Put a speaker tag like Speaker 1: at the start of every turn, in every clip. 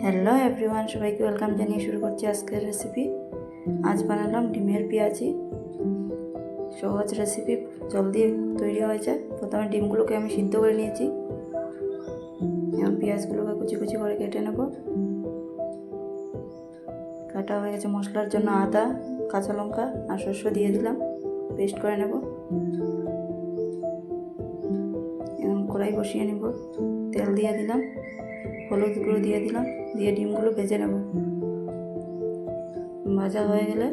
Speaker 1: Hello everyone, সবাইকে welcome জানিয়ে শুরু করছি আজকের রেসিপি। আজ বানালাম ডিমের পেঁয়াজি। সহজ রেসিপি, জলদি তৈরি হয়ে যায়। প্রথমে ডিমগুলোকে আমি সিদ্ধ করে নিয়েছি, এবং পেঁয়াজগুলোকে কুচি কুচি করে কেটে নেব। কাটা হয়ে গেছে। মশলার জন্য আদা, কাঁচা লঙ্কা আর সরষে দিয়ে দিলাম, পেস্ট করে নেব। এখন কড়াই বসিয়ে নেব, তেল দিয়ে দিলাম, হলুদ গুঁড়ো দিয়ে দিলাম, দিয়ে ডিমগুলো ভেজে নেব। ভাজা হয়ে গেলে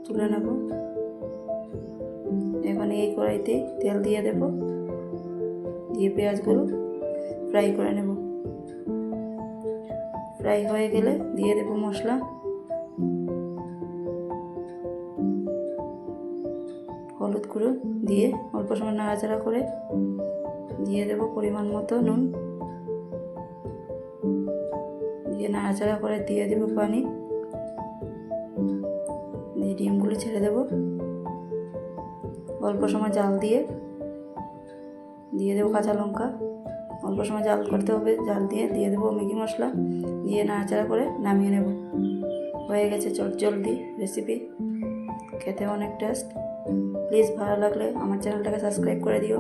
Speaker 1: তুলে নেব। এখন এই কড়াইতে তেল দিয়ে দেব, দিয়ে পেঁয়াজগুলো ফ্রাই করে নেব। ফ্রাই হয়ে গেলে দিয়ে দেব মশলা, হলুদ গুঁড়ো দিয়ে অল্প সময় নাড়াচাড়া করে দিয়ে দেব পরিমাণ মতো নুন, দিয়ে নাড়াচাড়া করে দিয়ে দেব পানি, দিয়ে ডিমগুলো ছেড়ে দেব। অল্প সময় জাল দিয়ে দেবো কাঁচা লঙ্কা। অল্প সময় জাল করতে হবে, জাল দিয়ে দেবো ম্যাগি মশলা, দিয়ে নাড়াচাড়া করে নামিয়ে নেব। হয়ে গেছে চটজলদি রেসিপি, খেতে অনেক টেস্ট। প্লিজ ভালো লাগলে আমার চ্যানেলটাকে সাবস্ক্রাইব করে দিও।